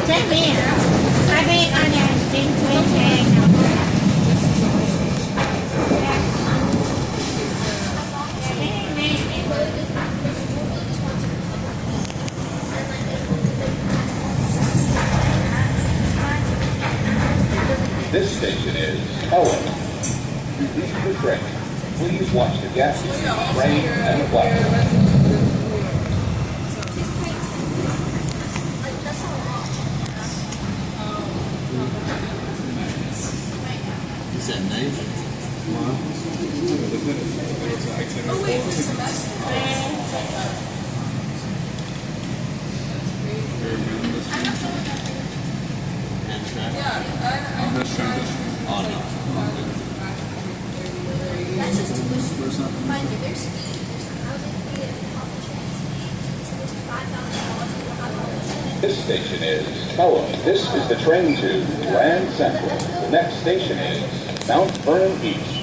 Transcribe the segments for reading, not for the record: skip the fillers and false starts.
Chết mẹ hả? Hai bên ở nhà trên xe nào. This station is Owen. To leave the train, please watch the gas station, train, and the platform. Is that Navy? Oh wait, for semester? Oh, no. That's just tuition. Mind you, there's fees, there's housing fee, and health insurance fee. So there's $5,000 for housing. This station is Owen. This is the train to Grand Central. The next station is Mount Vernon East.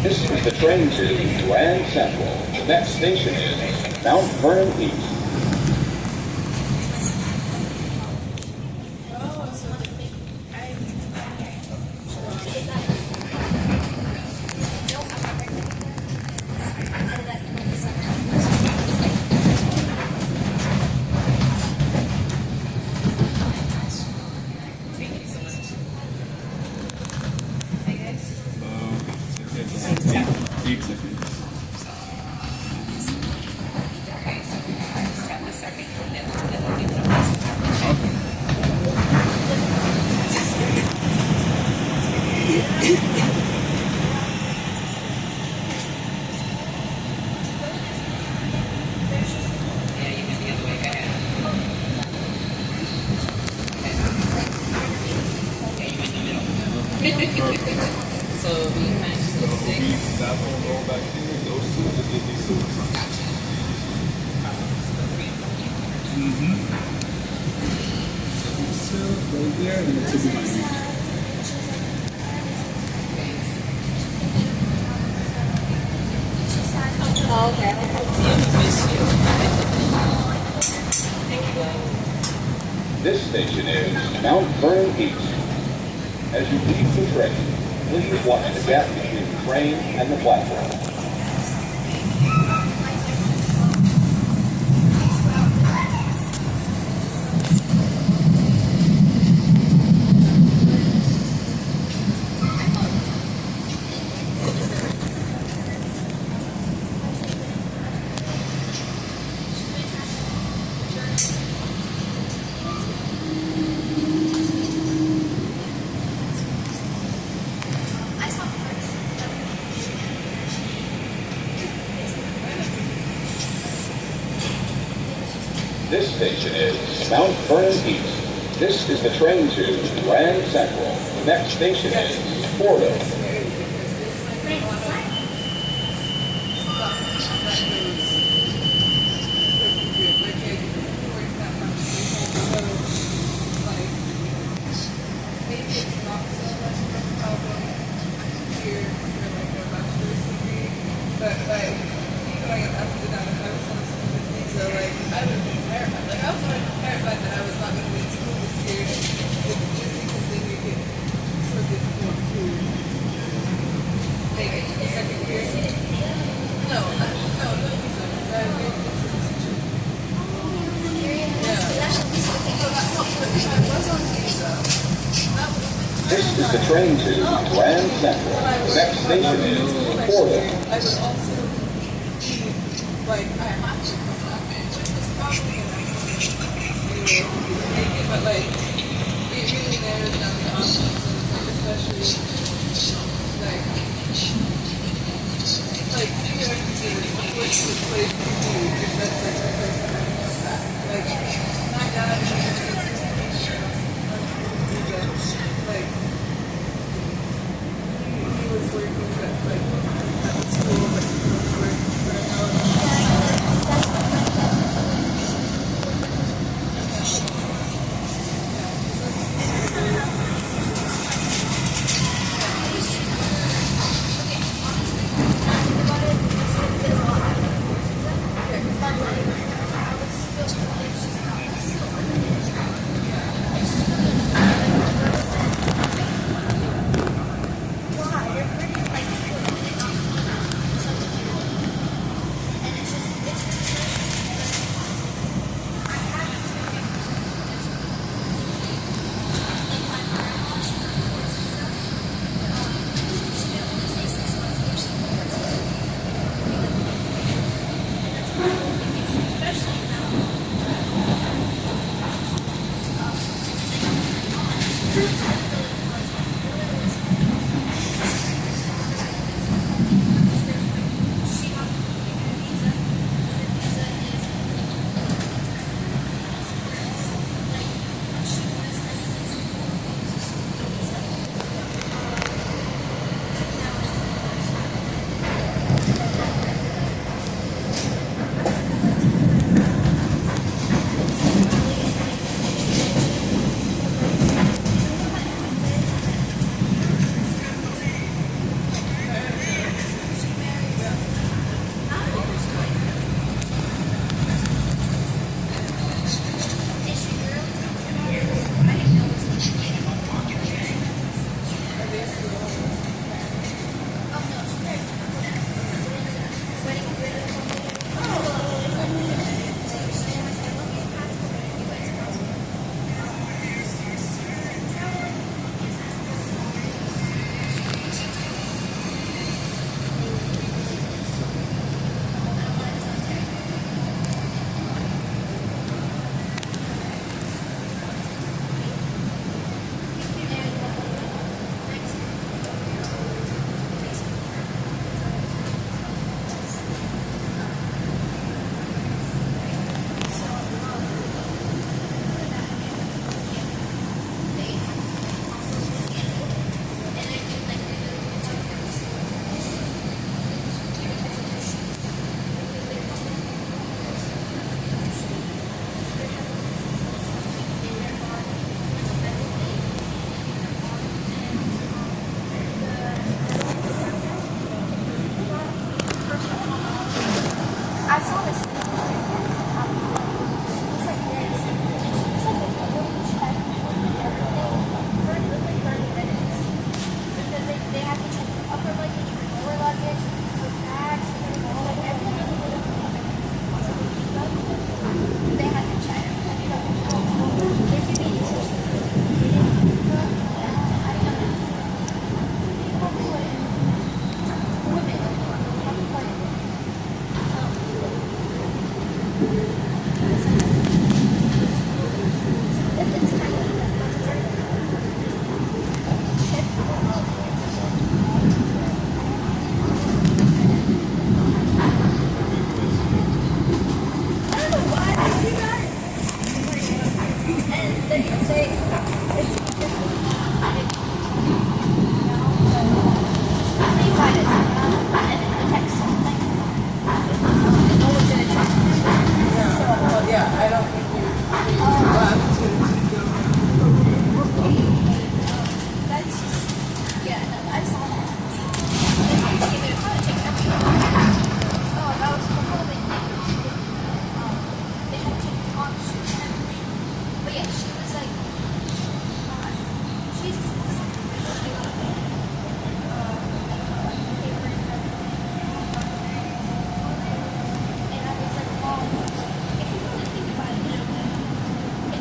This is the train to Grand Central. The next station is Mount Vernon East. So we matched the 6. That one roll back here, those two just get these two. So right there, and it's a behind me. Oh, okay. This station is Mount Vernon East. As you leave the train, please watch the gap between the train and the platform. This station is Mount Vernon East. This is the train to Grand Central. The next station is Florida. This is the train to Grand Central. The next station is Florida. I would also be like, I have to come up, which was probably but like it really narrows down the options, like especially like you have to say what's the place to do if that's like the first time you come back. Like my dad like he was working at the school but he was working for a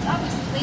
obviously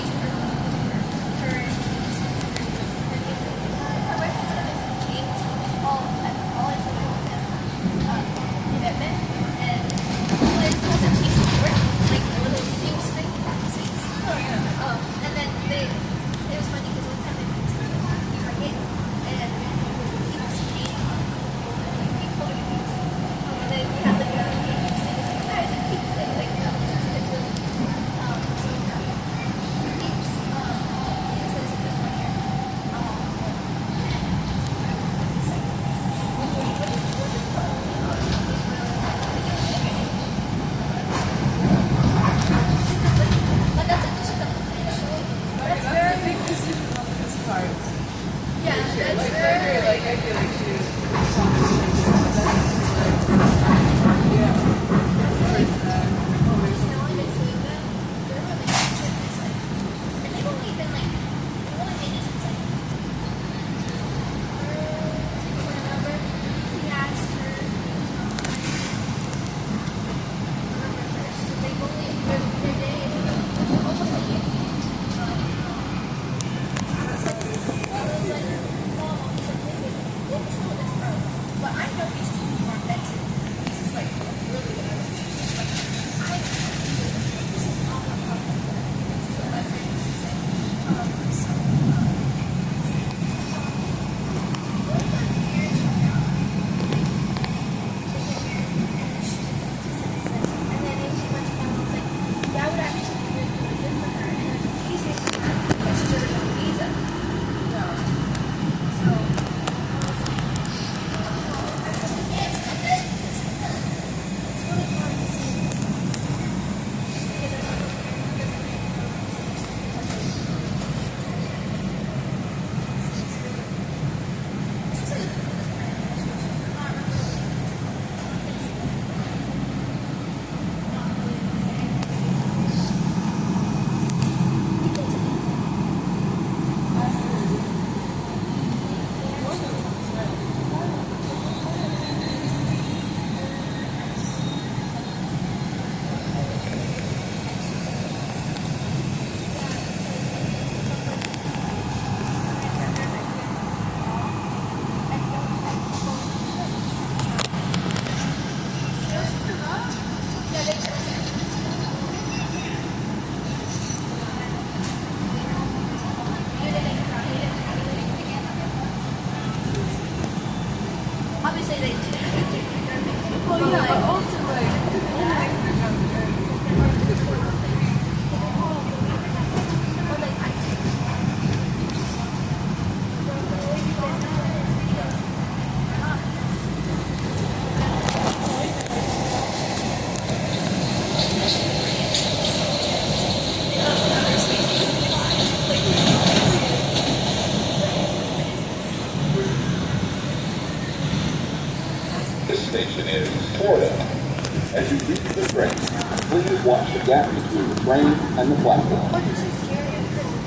the gap between the train and the platform. Or just too scary in prison.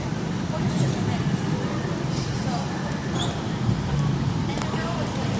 Or it's just a menace. So, and now it's like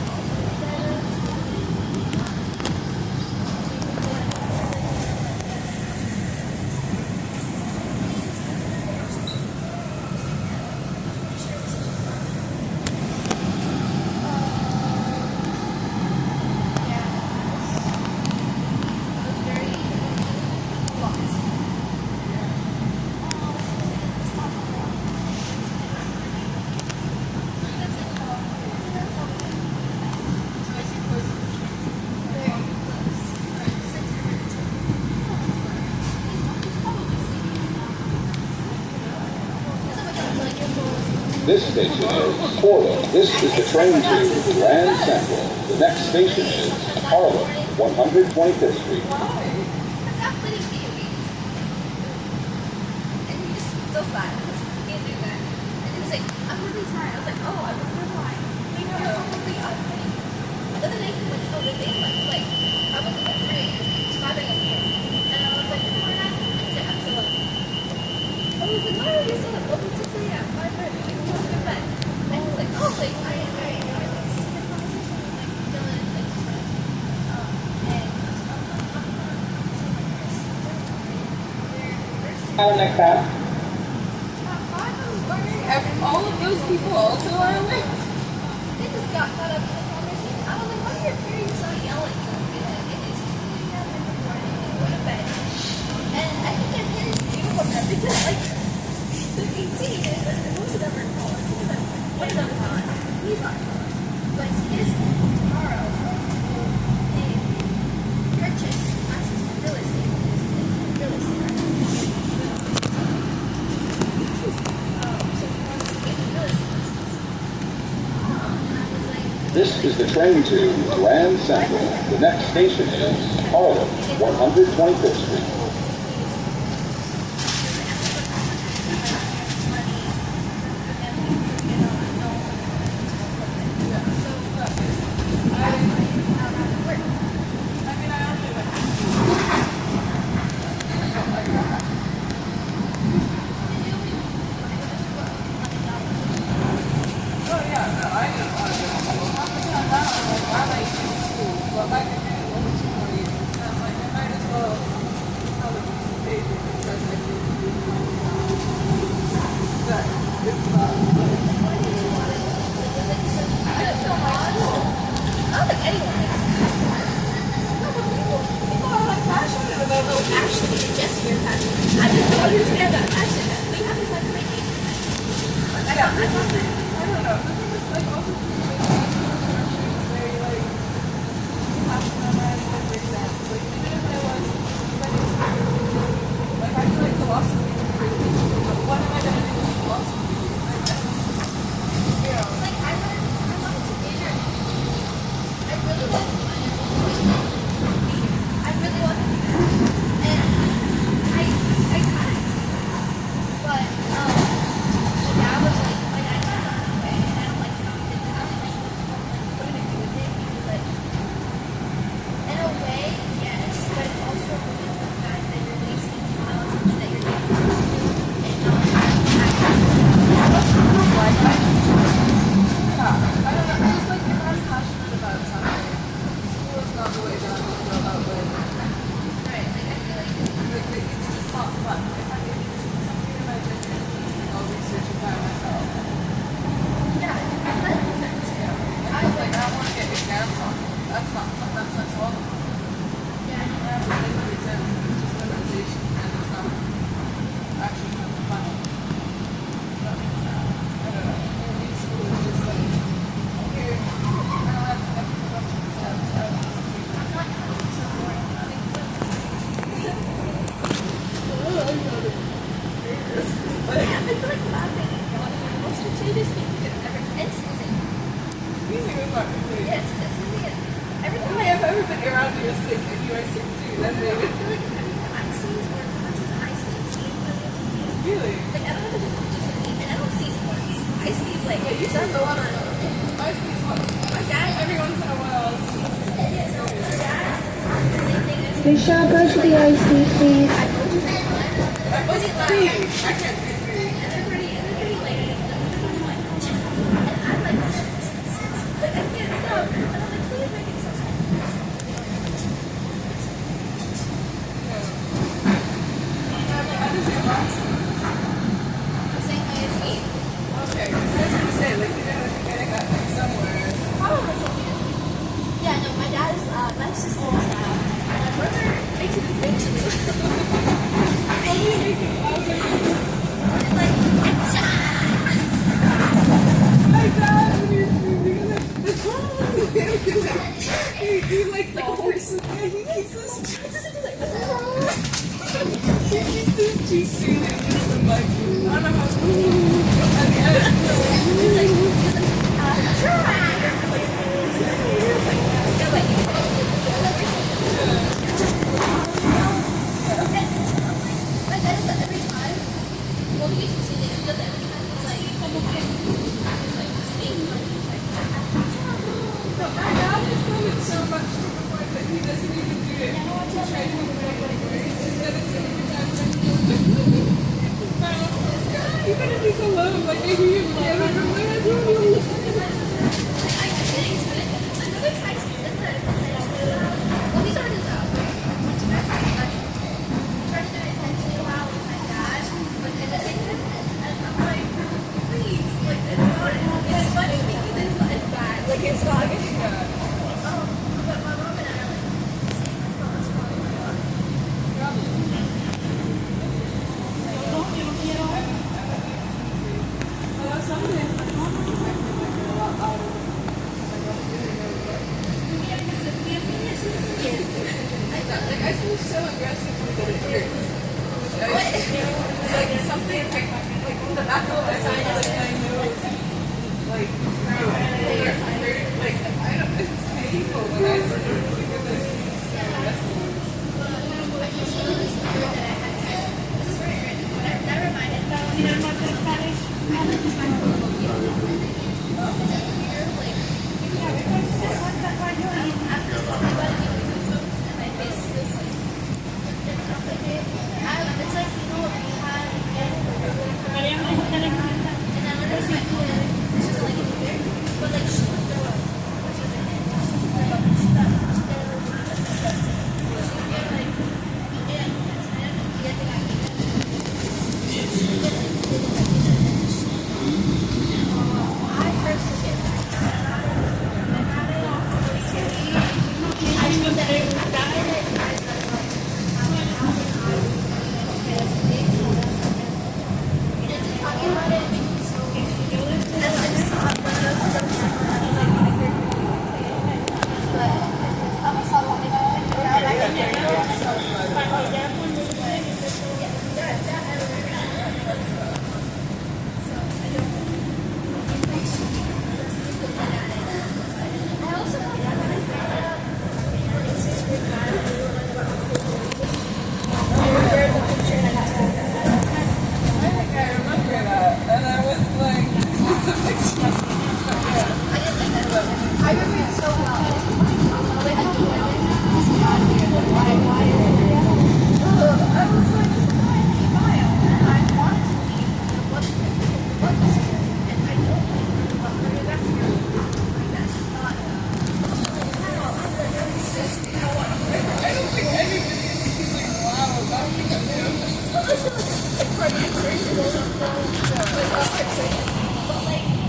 This station is Portland. This is the train to Grand Central. The next station is Harlem, 125th Street. stop playing video games. And he just so flat. He can't do that. And he was like, I'm really tired. I was like, oh, I wonder why. Maybe you're probably up. The other day he went, oh, the day like, I woke up at 3 a.m. It's 5 a.m. here. And I was like, good morning. He said, I'm still up. I was like, why are you still up? Open 6 a.m. 5:30. We can go to bed. And he was like, oh, like, I was in a conversation with like Dylan and like, Next up. All of those people also are awake. They just got caught up in the conversation. I was like, why are your parents so yelling? It is 2 a.m. in the morning and go to bed. And I think their parents do from them because, like, they're 18 and most of them are in college. One of them is not. He's not in college. But his tomorrow they purchase access to real estate. Real estate, right? So he wants to get real estate. And I was like, This is the train to Grand Central. The next station is Harlem, 125th Street. actually, just your passion. I just don't understand that passion. They have this like making. I don't know. It's like also it's very like you have to memorize like your exams. Like even if I was studying like I feel like philosophy is crazy. But what am I gonna do with philosophy? Like I don't you know. Like I wanted to major. I really wanted to major. I really wanted to do that. And I kind of but my dad was like, my dad got it anyway, and I don't like how he did that. I was like, what am I gonna do with it? But in a way, yes, but it's also really the fact that you're wasting time on something that you're doing for school and not I don't know. I just like if I'm passionate about something, school is not the way that I'm gonna go about it. right. Like I feel like It's just not fun. If I'm interested in something in my opinion, I'll research it by myself. yeah, 100%. I was like, I want to get exams on it. That's not fun. That's all the fun. Yeah. I have to take the exams. It's just memorization and it's not actually kind of fun. So, I don't know. Maybe school is just like, here, I don't have to have to go to exams. I don't know. I'm not so bored. But I feel like laughing is one of the most gratuitous things you could ever do. And sneezing. sneezing is not good. Yes, and sneezing is every time I have ever been around you is sick and you are sick too. Then I maybe. feel like every time I sneeze or as much as I sneeze sneeze. Really? Like I don't know if it's just me, and I don't sneeze once. I sneeze like Yeah, you sound a lot of I sneeze once. my dad. Every once in a while I'll sneeze. Yeah, so my dad, the same thing as Michelle, go to the IC, please. I go to My dad, when he was moving, he like the horse, and he keeps this cheese and I'm like, I don't know how to do so much to the point that he doesn't even do it to try to make it it's just that it's even if he's alone, like I hear him again, I'm like, I don't know. It's not. This is so aggressive with it hurts. Like something like the back of my side, like my nose, like I don't. It's painful when I see it because I see so aggressive.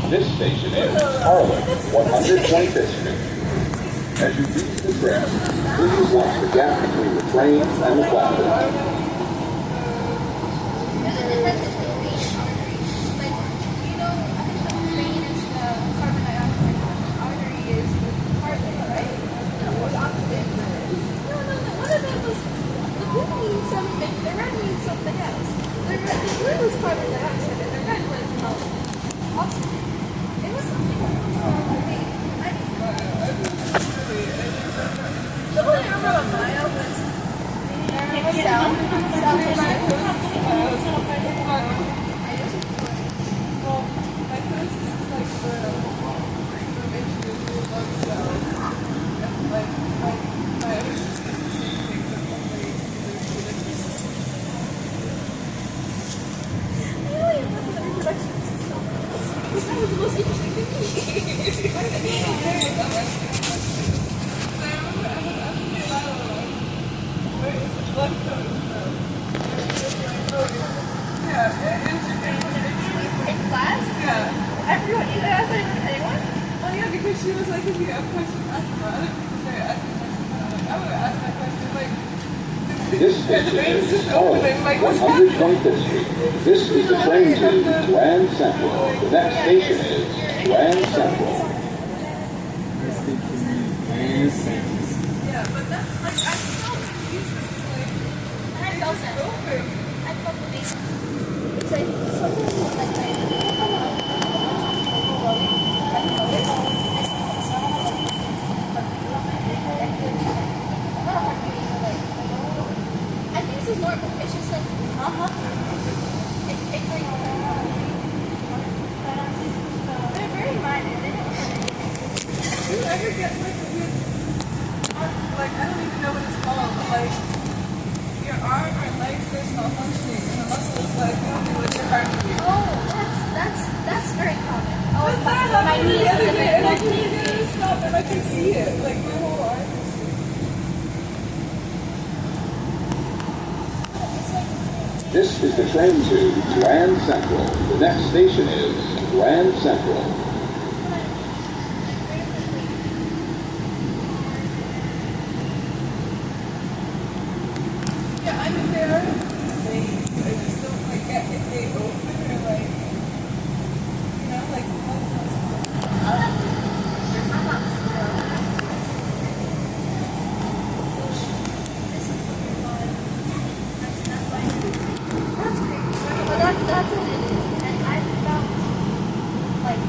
This station is Harlan, 125th Street. As you reach the train, please watch the gap between the train and the platform. She was like, if you have questions, ask about it. Because I asked me questions. I would have asked my question, like, This station is Harlem, 125th Street. This is the train to Grand Central. The next station is Grand Central. Yeah, but that's like I still use this like And I felt it. I felt the bass. It's like something like I think this is normal. It's just like, it's like, they're very minor. They don't do you ever get like a weird like I don't even know what it's called, but like your arm or legs there's malfunctioning and the muscle is like you don't know what your heart beat. Oh, that's very common. Oh, But that my happened knees the other day and I specifically. couldn't get it to stop and I could see it. Like my whole arm. This is the train to Grand Central. The next station is Grand Central. Yeah, I mean they are veins. I just don't like get if they open or like you know, like That's what it is. And I felt like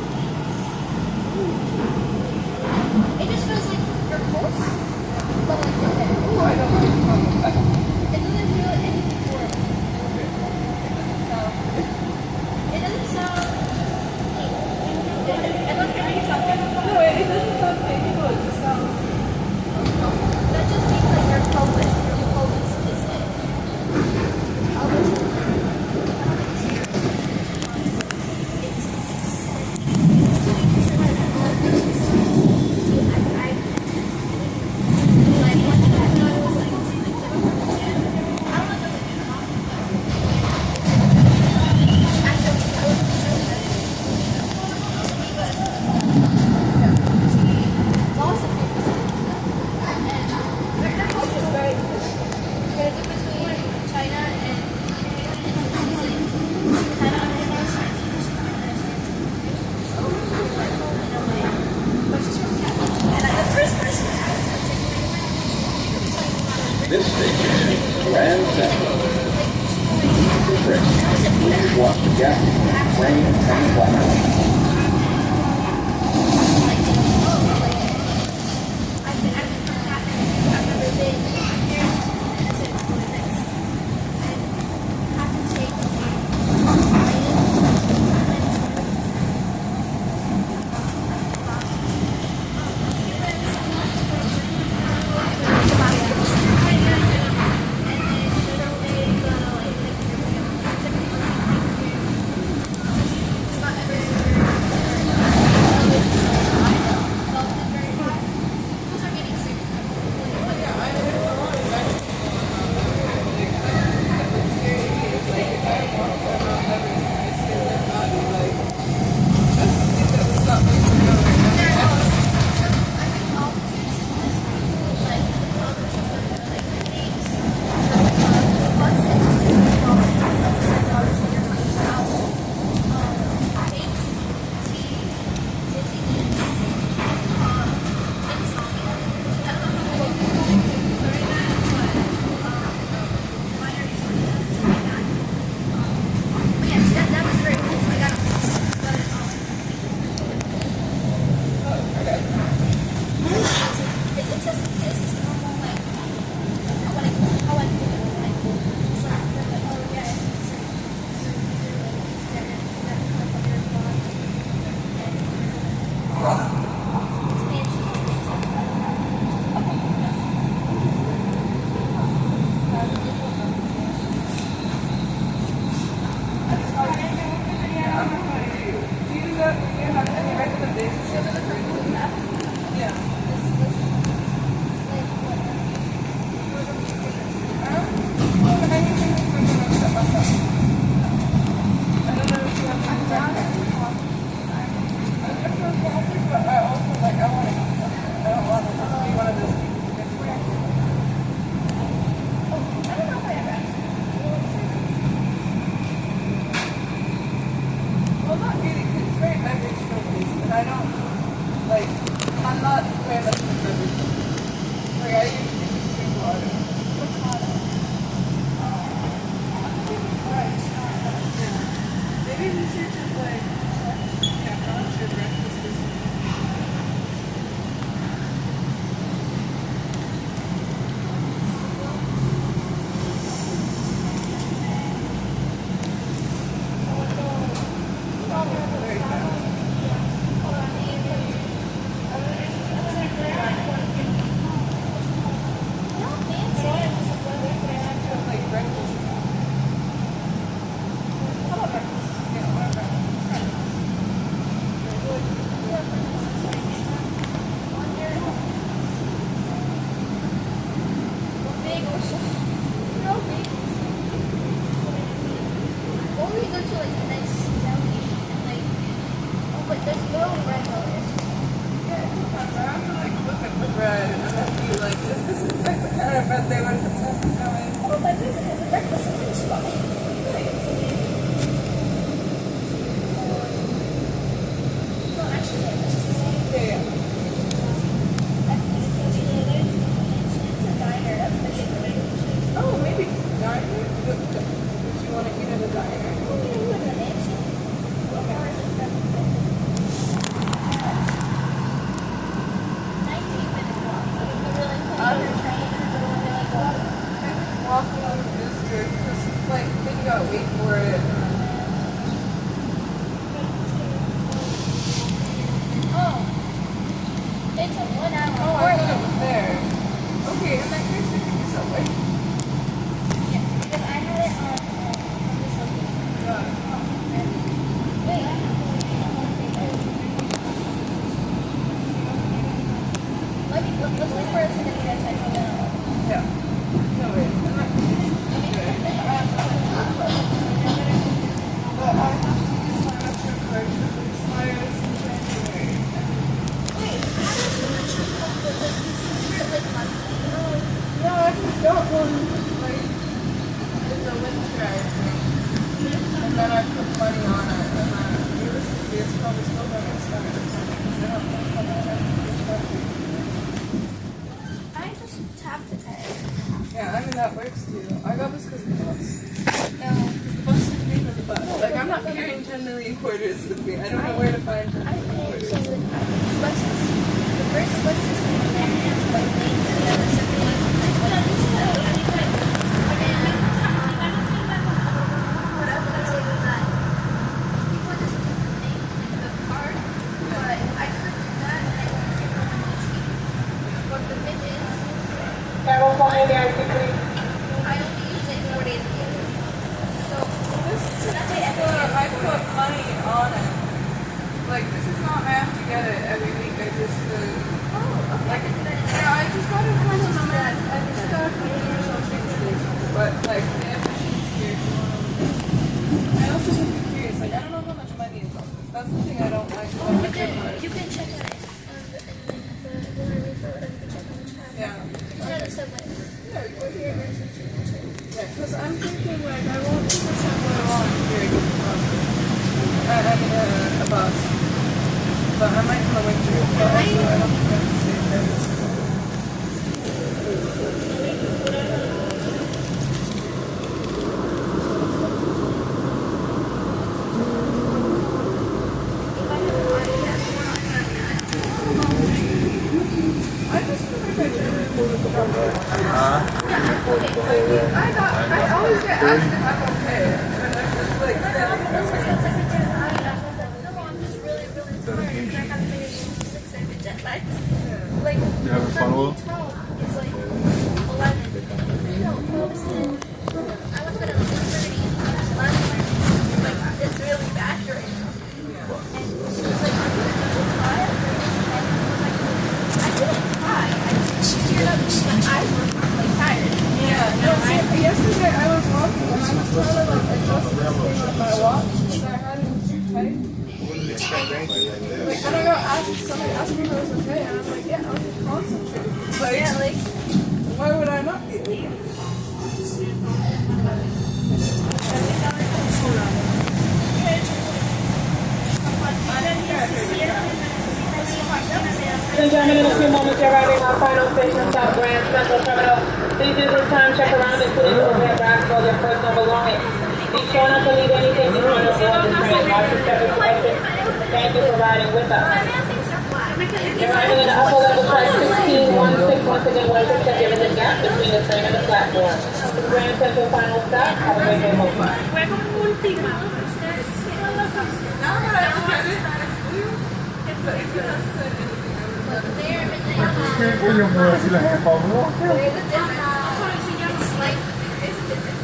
it just feels like your pulse, but like your head. oh, I don't like It doesn't feel anything for it. It doesn't sound I don't hear you something. no, it doesn't sound painful, it just sounds That just means like your pelvis is like pelvis. This station is Grand Central. The train. Please watch the gap between the train and the platform. like a nice yummy and like, oh, but there's no red color. Yeah, sometimes I have to like look at the bread and then be like, is this like the kind of bread they would have going? Oh, but this is the breakfast is in spot. No, actually, it's just the same. Yeah. It's a diner. That's basically what it is. Oh, maybe diner? Would you want to eat at a diner? Walking is good because like then you gotta wait for it. It's a 1 hour. Oh, I thought it was there. Okay, in that case we can do Subway. Yeah, because I had it on this one. Wait, I have let's wait for a second to get second now. Yeah. No wait. In that case, but I have to do sign up to card because it expires in January. Wait, how does the picture of the like monthly? No, I just got one like in the winter I think. And then I put money on it and then realistically it's probably still gonna expire because they don't have money on it. I just tapped it. Yeah, I mean that works too. I got this because of the bus. No. The bus is paid for the bus. Like I'm not carrying 10 million quarters with me. I don't know where to find 10 I million paid quarters. so the buses. The first bus is like late to the other second one. I only use it 4 days a year. So This is I put money on it. Like this is not I have to get it every week. I just yeah, I just got it from the man. I just got it from the original train station. But like the efficiency here. I also would be curious. Like I don't know how much money is on this. That's the thing I don't like about my credit card. you can check on it on the whatever you can check on the chat. Yeah. On the subway. Yeah, we go here. Here, Yeah, because I'm thinking like I won't do the subway on here. I mean a bus. But I might come with you. But also I don't think I have to stay there. I just feel like I I always get asked if I'm okay. And I'm just like, no, I'm just really, really tired. I have maybe 6 7 jet lags. Like, You having fun with it? 12 is like 11. No, 12 is 10. I went to bed at 6:30 last night. Like, it's really bad right now. And she was like, are you gonna cry? And I'm like, I didn't cry. I just teared up because my eyes were like tired. yeah, no, yesterday I was walking and I was trying to like adjust this thing with my watch because I had it too tight. Like, and I got asked, somebody asked me if I was okay, and I'm like, yeah, I'll just concentrate. Like, Yeah, like, why would I not be okay? Ladies and gentlemen, in a few moments, you're arriving at our final station, South Grand Central Terminal. Please use this time, check around, including overhead bags for their personal belongings. Be sure not to leave anything behind on board the train. Watch your step as you exit. Thank you for riding with us. You're arriving in the upper level track 1616. Once again, once you check in the gap between the train and the platform. This is Grand Central final stop. Have a great day, home. Now that I look at it, it's blue. But if you hadn't said anything, I would have done it. Voglio muoversi la mia paura. there's a difference. It's like, there's a difference.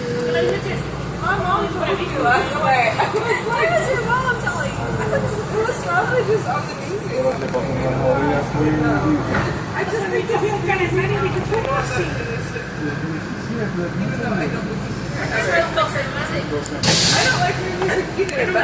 My mom told me last night. I was like, Why was your mom telling you? it was probably just on the news. Ora ti posso fare morire qui. I just think if you get as many, we can put more seats. Even though I don't listen to music. I don't like your music either.